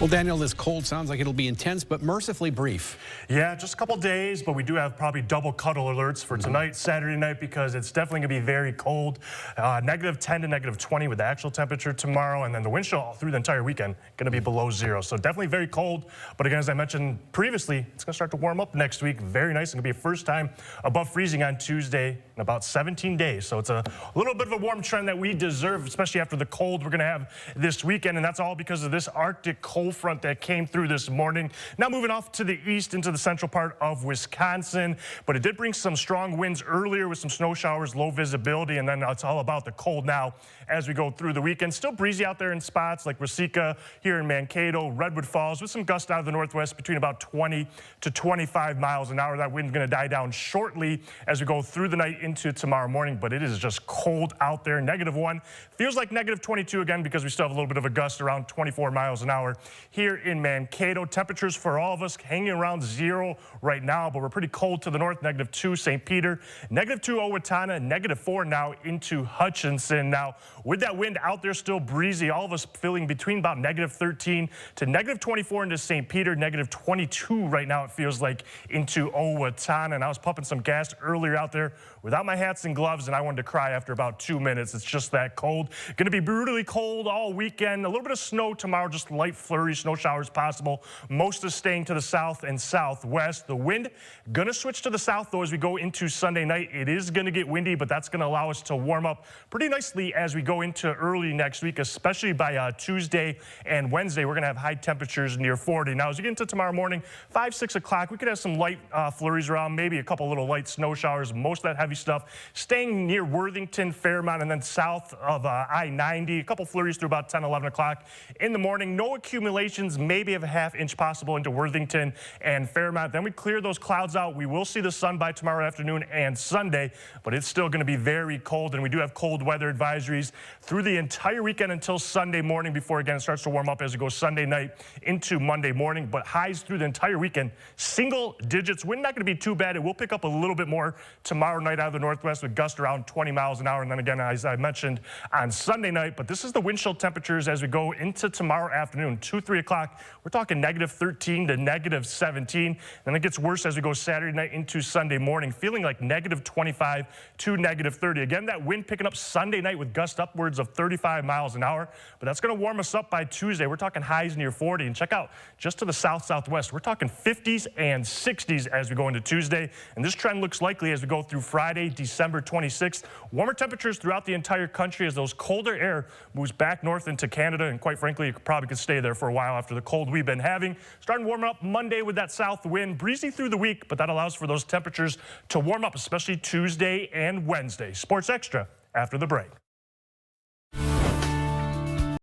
Well, Daniel, this cold sounds like it'll be intense, but mercifully brief. Yeah, just a couple days, but we do have probably double cuddle alerts for tonight, Saturday night, because it's definitely going to be very cold. -10 to -20 with the actual temperature tomorrow, and then the wind chill through the entire weekend going to be below zero. So definitely very cold. But again, as I mentioned previously, it's going to start to warm up next week. Very nice. It's going to be a first time above freezing on Tuesday in about 17 days. So it's a little bit of a warm trend that we deserve, especially after the cold we're going to have this weekend. And that's all because of this Arctic cold front that came through this morning. Now moving off to the east into the central part of Wisconsin, but it did bring some strong winds earlier with some snow showers, low visibility, and then it's all about the cold now as we go through the weekend. Still breezy out there in spots like Sawicki here in Mankato, Redwood Falls, with some gusts out of the northwest between about 20 to 25 miles an hour. That wind's going to die down shortly as we go through the night into tomorrow morning, but it is just cold out there. -1 feels like -22 again because we still have a little bit of a gust around 24 miles an hour here in Mankato. Temperatures for all of us hanging around zero right now, but we're pretty cold to the north. -2 St. Peter, -2 Owatonna, -4 now into Hutchinson. Now with that wind out there still breezy, all of us feeling between about -13 to -24 into St. Peter, -22 right now it feels like into Owatonna. And I was pumping some gas earlier out there without my hats and gloves, and I wanted to cry after about 2 minutes. It's just that cold. Going to be brutally cold all weekend. A little bit of snow tomorrow, just light flurries, snow showers possible. Most is staying to the south and southwest. The wind going to switch to the south, though, as we go into Sunday night. It is going to get windy, but that's going to allow us to warm up pretty nicely as we go into early next week, especially by Tuesday and Wednesday. We're going to have high temperatures near 40. Now, as you get into tomorrow morning, 5, 6 o'clock, we could have some light flurries around, maybe a couple little light snow showers. Most of that heavy stuff staying near Worthington, Fairmont, and then south of I-90. A couple flurries through about 10, 11 o'clock in the morning. No accumulations, maybe of a ½ inch possible into Worthington and Fairmont. Then we clear those clouds out. We will see the sun by tomorrow afternoon and Sunday, but it's still going to be very cold, and we do have cold weather advisories through the entire weekend until Sunday morning before, again, it starts to warm up as we go Sunday night into Monday morning. But highs through the entire weekend, single digits. Wind not going to be too bad. It will pick up a little bit more tomorrow night out of the northwest with gusts around 20 miles an hour. And then again, as I mentioned, on Sunday night. But this is the wind chill temperatures as we go into tomorrow afternoon, 2, 3 o'clock. We're talking -13 to -17. Then it gets worse as we go Saturday night into Sunday morning, feeling like -25 to -30. Again, that wind picking up Sunday night with gusts upwards of 35 miles an hour. But that's going to warm us up by Tuesday. We're talking highs near 40. And check out just to the south-southwest, we're talking 50s and 60s as we go into Tuesday. And this trend looks likely as we go through Friday, December 26th. Warmer temperatures throughout the entire country as those colder air moves back north into Canada. And quite frankly, it probably could stay there for a while after the cold we've been having. Starting to warm up Monday with that south wind. Breezy through the week, but that allows for those temperatures to warm up, especially Tuesday and Wednesday. Sports Extra after the break.